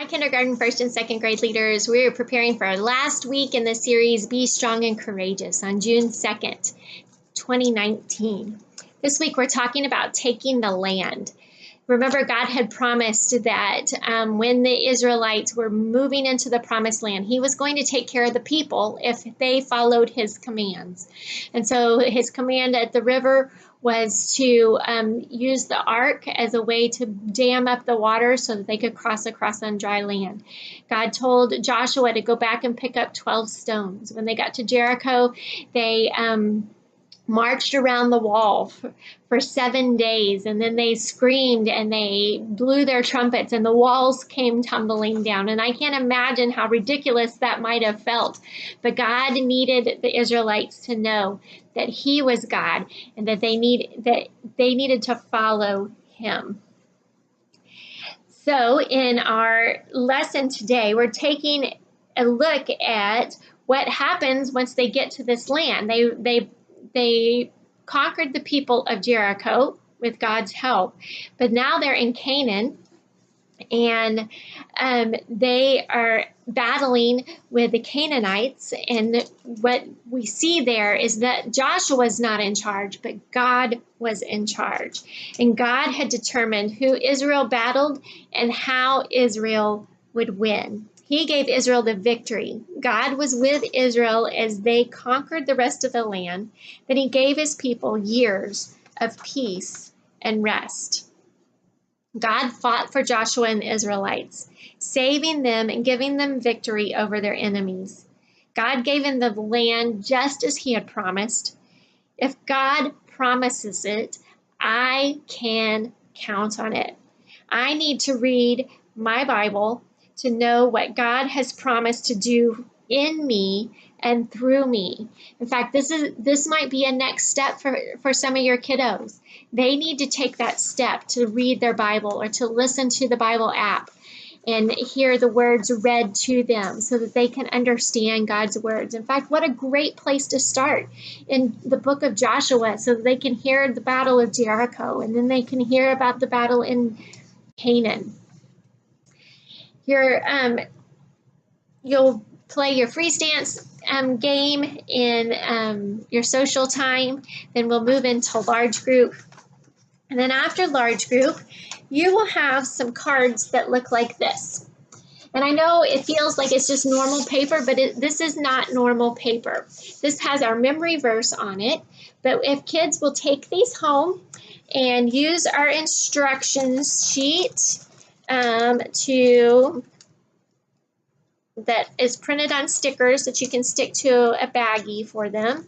Hi, kindergarten, first and second grade leaders. We're preparing for our last week in the series, Be Strong and Courageous, on June 2nd, 2019. This week, we're talking about taking the land. Remember, God had promised that when the Israelites were moving into the promised land, he was going to take care of the people if they followed his commands. And so his command at the river was to use the ark as a way to dam up the water so that they could cross across on dry land. God told Joshua to go back and pick up 12 stones. When they got to Jericho, they marched around the wall for 7 days, and then they screamed and they blew their trumpets and the walls came tumbling down. And I can't imagine how ridiculous that might have felt, but God needed the Israelites to know that he was God and that they needed to follow him. So in our lesson today, we're taking a look at what happens once they get to this land. They conquered the people of Jericho with God's help, but now they're in Canaan, and they are battling with the Canaanites. And what we see there is that Joshua's not in charge, but God was in charge. And God had determined who Israel battled and how Israel would win. He gave Israel the victory. God was with Israel as they conquered the rest of the land. Then he gave his people years of peace and rest. God fought for Joshua and the Israelites, saving them and giving them victory over their enemies. God gave them the land just as he had promised. If God promises it, I can count on it. I need to read my Bible to know what God has promised to do in me and through me. In fact, this might be a next step for some of your kiddos. They need to take that step to read their Bible or to listen to the Bible app and hear the words read to them so that they can understand God's words. In fact, what a great place to start in the book of Joshua so that they can hear the battle of Jericho, and then they can hear about the battle in Canaan. You'll play your free stance game in your social time. Then we'll move into large group. And then after large group, you will have some cards that look like this. And I know it feels like it's just normal paper, but this is not normal paper. This has our memory verse on it. But if kids will take these home and use our instructions sheet that is printed on stickers that you can stick to a baggie for them.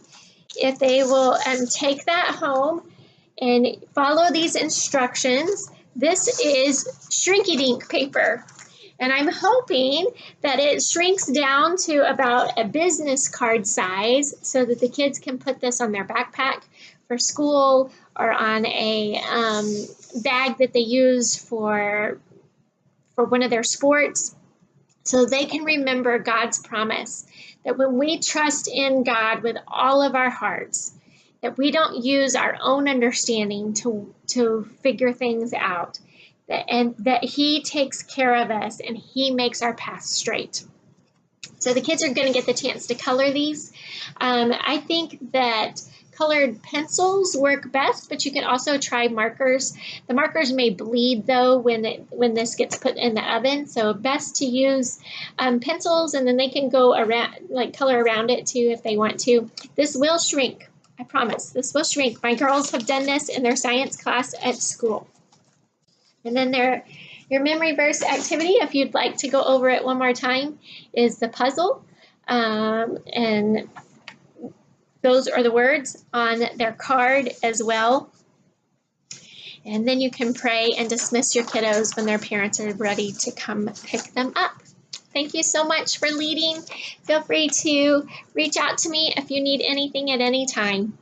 If they will take that home and follow these instructions, this is Shrinky-Dink paper. And I'm hoping that it shrinks down to about a business card size so that the kids can put this on their backpack for school or on a bag that they use for one of their sports, so they can remember God's promise that when we trust in God with all of our hearts, that we don't use our own understanding to figure things out, and that he takes care of us and he makes our path straight. So the kids are going to get the chance to color these. I think that colored pencils work best, but you can also try markers. The markers may bleed though when this gets put in the oven, so best to use pencils, and then they can go around, like color around it too if they want to. This will shrink, I promise. This will shrink. My girls have done this in their science class at school. And then your memory verse activity, if you'd like to go over it one more time, is the puzzle, and those are the words on their card as well. And then you can pray and dismiss your kiddos when their parents are ready to come pick them up. Thank you so much for leading. Feel free to reach out to me if you need anything at any time.